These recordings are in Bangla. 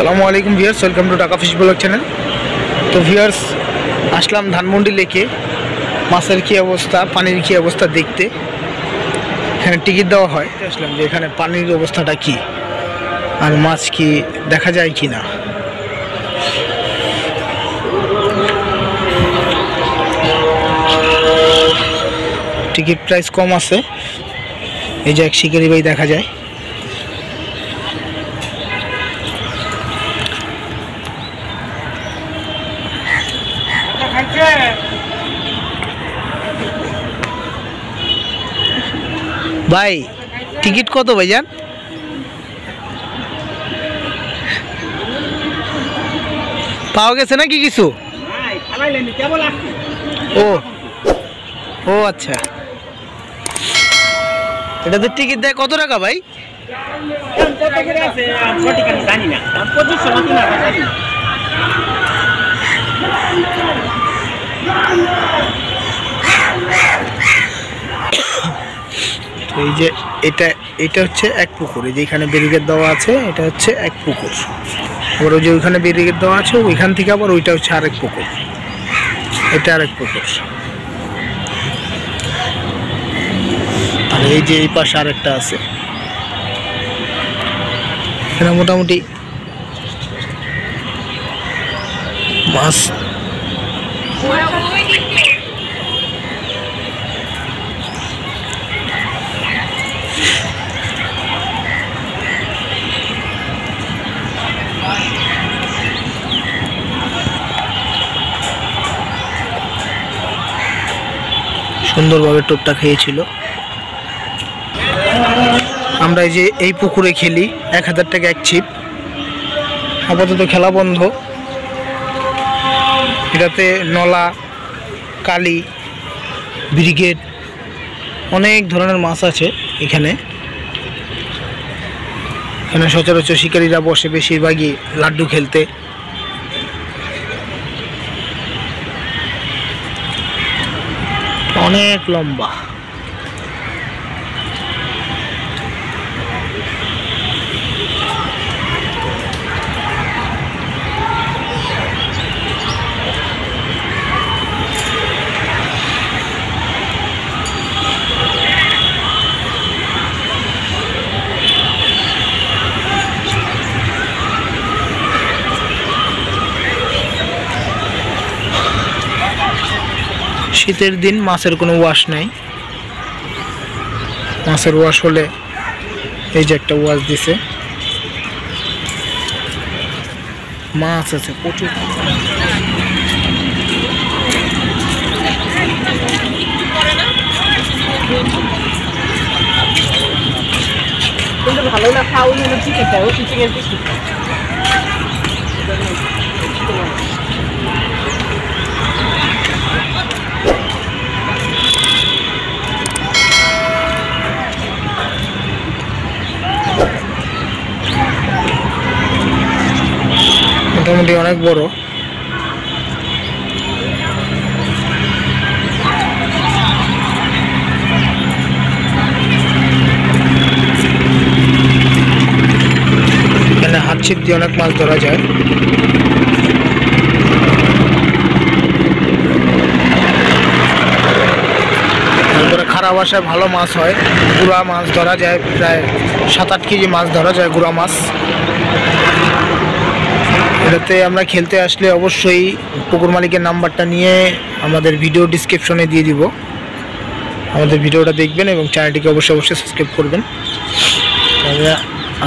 আসসালামু আলাইকুম viewers, welcome to Dhaka fish blog channel. তো ভিউয়ার্স, আসলাম ধানমন্ডি লেকে মাছের কী অবস্থা, পানির কী অবস্থা দেখতে। এখানে টিকিট দেওয়া হয়। আসলাম যে এখানে পানির অবস্থাটা কি আর মাছ কি দেখা যায় কি না। টিকিট প্রাইস কম আছে। এই যে এক শিকারি ভাই দেখা যায়। ভাই টিকিট কত ভাইজান? পাওয়া গেছে নাকি কিছু? ও ও আচ্ছা, এটাতে টিকিট দেয় কত টাকা ভাই? এই যে এটা হচ্ছে এক পুকুর। এই যে এখানে ব্যারিকেড দেওয়া আছে, এটা হচ্ছে এক পুকুর। আবার ওই যে ওইখানে ব্যারিকেড দেওয়া আছে, ওইখান থেকে আবার ওইটা হচ্ছে আরেক পুকুর, এটা আরেক পুকুর। আর এই যে এই পাশে আরেকটা আছে। এখানে মোটামুটি মাছ সুন্দরভাবে টোপটা খেয়েছিল। আমরা এই যে এই পুকুরে খেলি, 1000 টাকা এক ছিপ। আপাতত খেলা বন্ধ। এটাতে নলা, কালি, ব্রিগেড, অনেক ধরনের মাছ আছে। এখানে সচরাচর শিকারীরা বসে বেশিরভাগই লাড্ডু খেলতে। অনেক লম্বা। শীতের দিন মাছের কোনো ওয়াশ নাই। মাছের ওয়াশ হলে এই যে একটা ওয়াশ দিছে, মাছ আছে প্রচুর। ভালো না খাওয়া হলো চিকেনটা, ও চিকেন বেশি মোটামুটি অনেক বড়। এখানে হাত ছিপ দিয়ে অনেক মাছ ধরা যায়। তারপরে খারাপ আসায় ভালো মাছ হয়, গুড়া মাছ ধরা যায়। প্রায় 7-8 কেজি মাছ ধরা যায়, গুড়া মাছ। এটাতে আমরা খেলতে আসলে অবশ্যই পুকুর মালিকের নাম্বারটা নিয়ে আমাদের ভিডিও ডিসক্রিপশনে দিয়ে দিব। আমাদের ভিডিওটা দেখবেন এবং চ্যানেলটিকে অবশ্যই সাবস্ক্রাইব করবেন।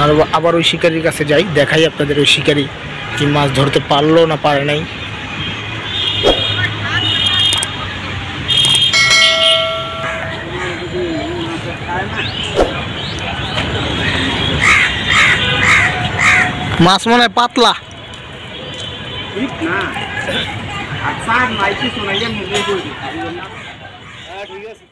আর আবার ওই শিকারির কাছে যাই, দেখাই আপনাদের ওই শিকারি কি মাছ ধরতে পারলো না পারে নাই। মাছ মনে হয় পাতলা। না আর সার মাইকি শোনাইয়া মিলে গই। ঠিক আছে।